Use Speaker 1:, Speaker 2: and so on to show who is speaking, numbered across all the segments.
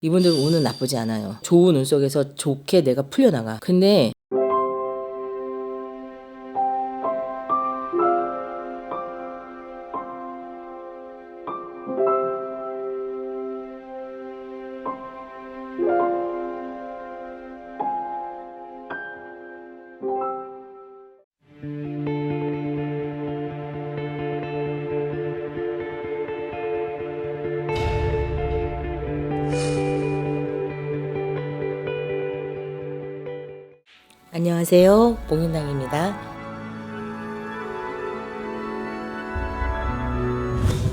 Speaker 1: 이분들 운은 나쁘지 않아요. 좋은 운 속에서 좋게 내가 풀려나가. 근데 안녕하세요, 봉인당입니다.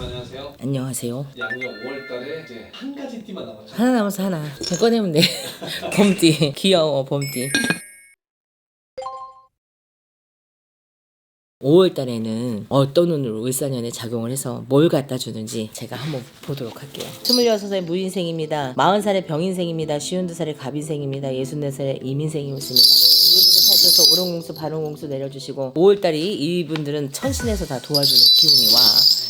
Speaker 2: 안녕하세요.
Speaker 1: 안녕하세요.
Speaker 2: 양력 5월달에 이제 한 가지 띠만 남았죠.
Speaker 1: 하나 남았어, 하나. 그냥 꺼내면 돼. 범띠. 귀여워, 범띠. 5월 달에는 어떤 운으로 을사년에 작용을 해서 뭘 갖다 주는지 제가 한번 보도록 할게요. 26살의 무인생입니다. 40살의 병인생입니다. 52살의 갑인생입니다. 64살의 이민생이 오십니다. 이분들을 살펴서 오른공수, 바른공수 내려주시고 5월 달이 이분들은 천신에서 다 도와주는 기운이 와.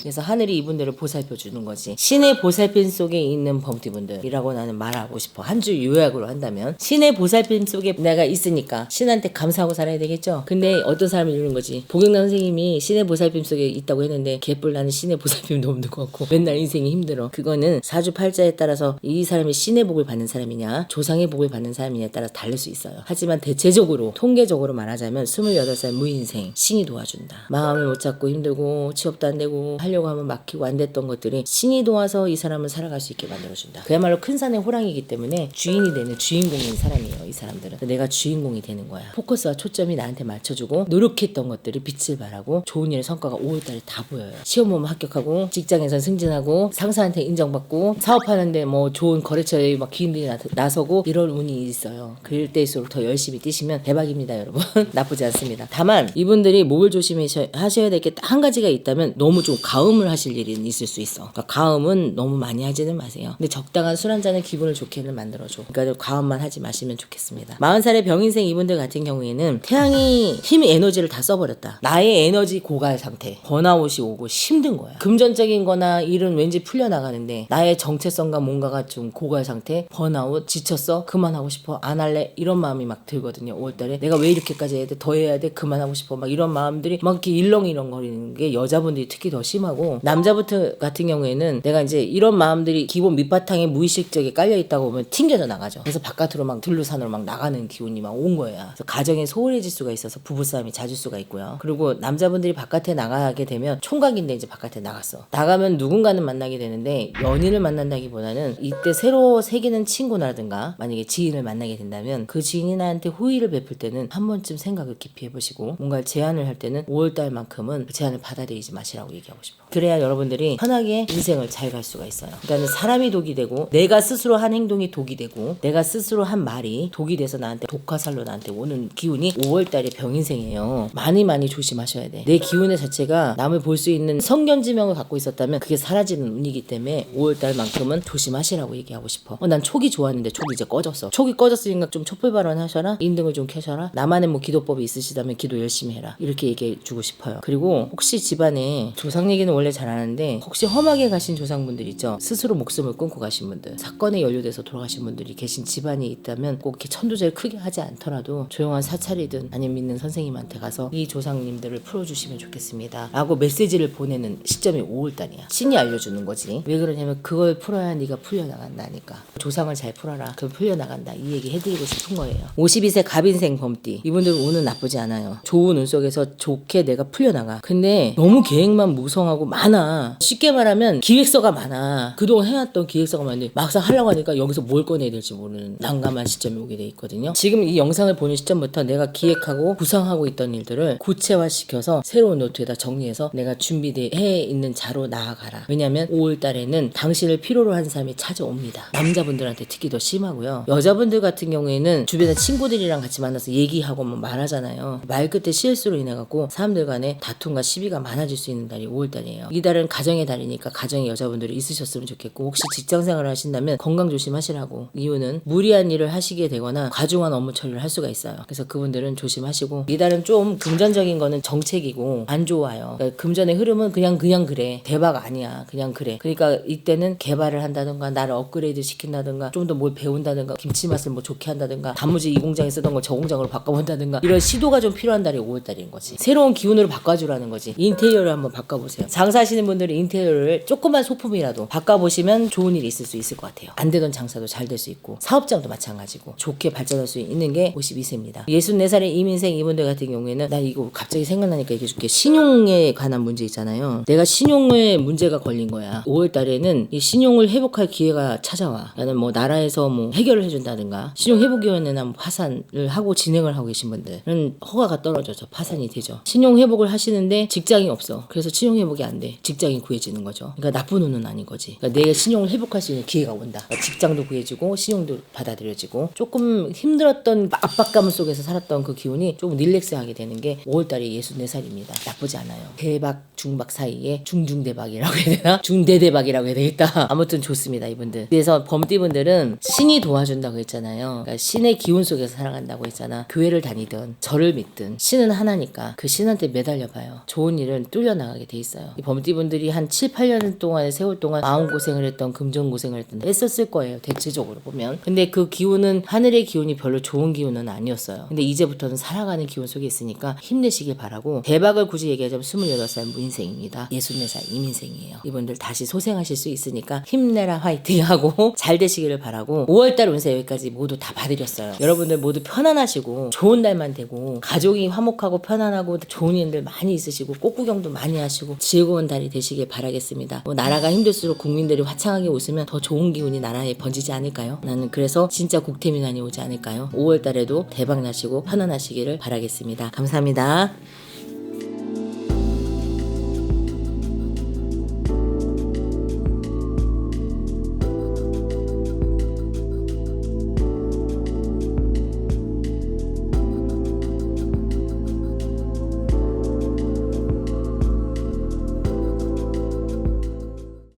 Speaker 1: 그래서 하늘이 이분들을 보살펴 주는 거지. 신의 보살핌 속에 있는 범띠분들이라고 나는 말하고 싶어. 한 줄 요약으로 한다면 신의 보살핌 속에 내가 있으니까 신한테 감사하고 살아야 되겠죠. 근데 어떤 사람이 이러는 거지. 복영남 선생님이 신의 보살핌 속에 있다고 했는데 개뿔 나는 신의 보살핌도 없는 것 같고 맨날 인생이 힘들어. 그거는 사주팔자에 따라서 이 사람이 신의 복을 받는 사람이냐 조상의 복을 받는 사람이냐에 따라 다를 수 있어요. 하지만 대체적으로 통계적으로 말하자면 28살 무인생 신이 도와준다. 마음을 못 잡고 힘들고 취업도 안 되고 하려고 하면 막히고 안 됐던 것들이 신이 도와서 이 사람을 살아갈 수 있게 만들어준다. 그야말로 큰 산의 호랑이기 때문에 주인이 되는 주인공인 사람이에요. 이 사람들은 내가 주인공이 되는 거야. 포커스와 초점이 나한테 맞춰주고 노력했던 것들이 빛을 발하고 좋은 일의 성과가 5월달에 다 보여요. 시험 보면 합격하고 직장에서 승진하고 상사한테 인정받고 사업하는데 뭐 좋은 거래처에 막 기인들이 나서고 이런 운이 있어요. 그럴 때일수록 더 열심히 뛰시면 대박입니다, 여러분. 나쁘지 않습니다. 다만 이분들이 목을 조심하셔야 될 게 한 가지가 있다면 너무 좀 가음을 하실 일이 있을 수 있어. 그러니까 가음은 너무 많이 하지는 마세요. 근데 적당한 술 한 잔은 기분을 좋게는 만들어줘. 그러니까 가음만 하지 마시면 좋겠습니다. 40살의 병인생 이분들 같은 경우에는 태양이 힘 에너지를 다 써버렸다. 나의 에너지 고갈 상태. 번아웃이 오고 힘든 거야. 금전적인 거나 일은 왠지 풀려나가는데 나의 정체성과 뭔가가 좀 고갈 상태. 번아웃 지쳤어. 그만하고 싶어. 안 할래. 이런 마음이 막 들거든요. 5월달에 내가 왜 이렇게까지 해야 돼. 더 해야 돼. 그만하고 싶어. 막 이런 마음들이 막 이렇게 일렁일렁거리는 게 여자분들이 특히 더 심하고 남자부터 같은 경우에는 내가 이제 이런 마음들이 기본 밑바탕에 무의식적에 깔려있다고 보면 튕겨져 나가죠. 그래서 바깥으로 막 들로산으로 막 나가는 기운이 막 온 거야. 그래서 가정에 소홀해질 수가 있어서 부부싸움이 잦을 수가 있고요. 그리고 남자분들이 바깥에 나가게 되면 총각인데 이제 바깥에 나갔어. 나가면 누군가는 만나게 되는데 연인을 만난다기보다는 이때 새로 새기는 친구라든가 만약에 지인을 만나게 된다면 그 지인한테 호의를 베풀 때는 한 번쯤 생각을 깊이 해보시고 뭔가 제안을 할 때는 5월달만큼은 그 제안을 받아들이지 마시라고 얘기하고 싶어. 그래야 여러분들이 편하게 인생을 잘 갈 수가 있어요. 그러니까 사람이 독이 되고 내가 스스로 한 행동이 독이 되고 내가 스스로 한 말이 독이 돼서 나한테 독화살로 나한테 오는 기운이 5월달에 병인생이에요. 많이 조심하셔야 돼. 내 기운의 자체가 남을 볼 수 있는 성견지명을 갖고 있었다면 그게 사라지는 운이기 때문에 5월달만큼은 조심하시라고 얘기하고 싶어. 난 촉이 좋았는데 촉이 이제 꺼졌어. 촉이 꺼졌으니까 좀 촛불 발언하셔라. 인등을 좀 켜셔라. 나만의 뭐 기도법이 있으시다면 기도 열심히 해라. 이렇게 얘기해 주고 싶어요. 그리고 혹시 집안에 조상 얘기는 원래 잘 아는데 혹시 험하게 가신 조상분들 있죠. 스스로 목숨을 끊고 가신 분들, 사건에 연루돼서 돌아가신 분들이 계신 집안이 있다면 꼭 이렇게 천도제를 크게 하지 않더라도 조용한 사찰이든 아니면 믿는 선생님한테 가서 이 조상님들을 풀어주시면 좋겠습니다 라고 메시지를 보내는 시점이 5월달이야. 신이 알려주는 거지. 왜 그러냐면 그걸 풀어야 네가 풀려나간다니까. 조상을 잘 풀어라. 그럼 풀려나간다. 이 얘기 해드리고 싶은 거예요. 52세 갑인생 범띠. 이분들 운은 나쁘지 않아요. 좋은 운 속에서 좋게 내가 풀려나가. 근데 너무 계획만 무성하고 많아. 쉽게 말하면 기획서가 많아. 그동안 해왔던 기획서가 많은데 막상 하려고 하니까 여기서 뭘 꺼내야 될지 모르는 난감한 시점이 오게 돼 있거든요. 지금 이 영상을 보는 시점부터 내가 기획하고 구상하고 있던 일들을 구체화시켜서 새로운 노트에다 정리해서 내가 준비해 있는 자로 나아가라. 왜냐면 5월달에는 당신을 필요로 하는 사람이 찾아옵니다. 남자분들한테 특히 더 심하고요. 여자분들 같은 경우에는 주변에 친구들이랑 같이 만나서 얘기하고 뭐 말하잖아요. 말 끝에 실수로 인해 갖고 사람들 간에 다툼과 시비가 많아질 수 있는 달이 5월달이에요. 달이에요. 이 달은 가정의 달이니까 가정의 여자분들이 있으셨으면 좋겠고, 혹시 직장 생활을 하신다면 건강 조심하시라고. 이유는 무리한 일을 하시게 되거나 과중한 업무 처리를 할 수가 있어요. 그래서 그분들은 조심하시고, 이 달은 좀 금전적인 거는 정책이고 안 좋아요. 그러니까 금전의 흐름은 그냥 그래. 대박 아니야. 그냥 그래. 그러니까 이때는 개발을 한다든가 나를 업그레이드 시킨다든가 좀 더 뭘 배운다든가 김치 맛을 뭐 좋게 한다든가 단무지 이 공장에 쓰던 걸 저 공장으로 바꿔본다든가 이런 시도가 좀 필요한 달이 5월달인 거지. 새로운 기운으로 바꿔주라는 거지. 인테리어를 한번 바꿔보세요. 장사하시는 분들은 인테리어를 조그만 소품이라도 바꿔보시면 좋은 일이 있을 수 있을 것 같아요. 안 되던 장사도 잘 될 수 있고 사업장도 마찬가지고 좋게 발전할 수 있는 게 52세입니다. 64살의 이민생 이분들 같은 경우에는 나 이거 갑자기 생각나니까 얘기해줄게. 신용에 관한 문제 있잖아요. 내가 신용에 문제가 걸린 거야. 5월달에는 이 신용을 회복할 기회가 찾아와. 나는 뭐 나라에서 뭐 해결을 해준다든가 신용회복위원회나 뭐 파산을 하고 진행을 하고 계신 분들은 허가가 떨어져서 파산이 되죠. 신용회복을 하시는데 직장이 없어. 그래서 신용회복이 안 돼. 직장이 구해지는 거죠. 그러니까 나쁜 운은 아닌 거지. 그러니까 내 신용을 회복할 수 있는 기회가 온다. 그러니까 직장도 구해지고 신용도 받아들여지고 조금 힘들었던 압박감 속에서 살았던 그 기운이 조금 릴렉스하게 되는 게 5월달이 64살입니다. 나쁘지 않아요. 대박 중박 사이에 중중대박이라고 해야 되나? 중대대박이라고 해야 되겠다. 아무튼 좋습니다 이분들. 그래서 범띠분들은 신이 도와준다고 했잖아요. 그러니까 신의 기운 속에서 살아간다고 했잖아. 교회를 다니든 절을 믿든 신은 하나니까 그 신한테 매달려봐요. 좋은 일은 뚫려나가게 돼 있어요. 이 범띠분들이 한 7, 8년 동안의 세월 동안 마음고생을 했던 금전고생을 했던 애썼을 거예요. 대체적으로 보면. 근데 그 기운은 하늘의 기운이 별로 좋은 기운은 아니었어요. 근데 이제부터는 살아가는 기운 속에 있으니까 힘내시길 바라고, 대박을 굳이 얘기하자면 28살 무인생입니다. 64살 이민생이에요. 이분들 다시 소생하실 수 있으니까 힘내라 화이팅 하고 잘 되시기를 바라고, 5월달 운세 여기까지 모두 다 봐드렸어요. 여러분들 모두 편안하시고 좋은 날만 되고 가족이 화목하고 편안하고 좋은 일들 많이 있으시고 꽃구경도 많이 하시고 즐거운 달이 되시길 바라겠습니다. 뭐 나라가 힘들수록 국민들이 화창하게 웃으면 더 좋은 기운이 나라에 번지지 않을까요? 나는 그래서 진짜 국태민안이 오지 않을까요? 5월달에도 대박 나시고 편안하시기를 바라겠습니다. 감사합니다.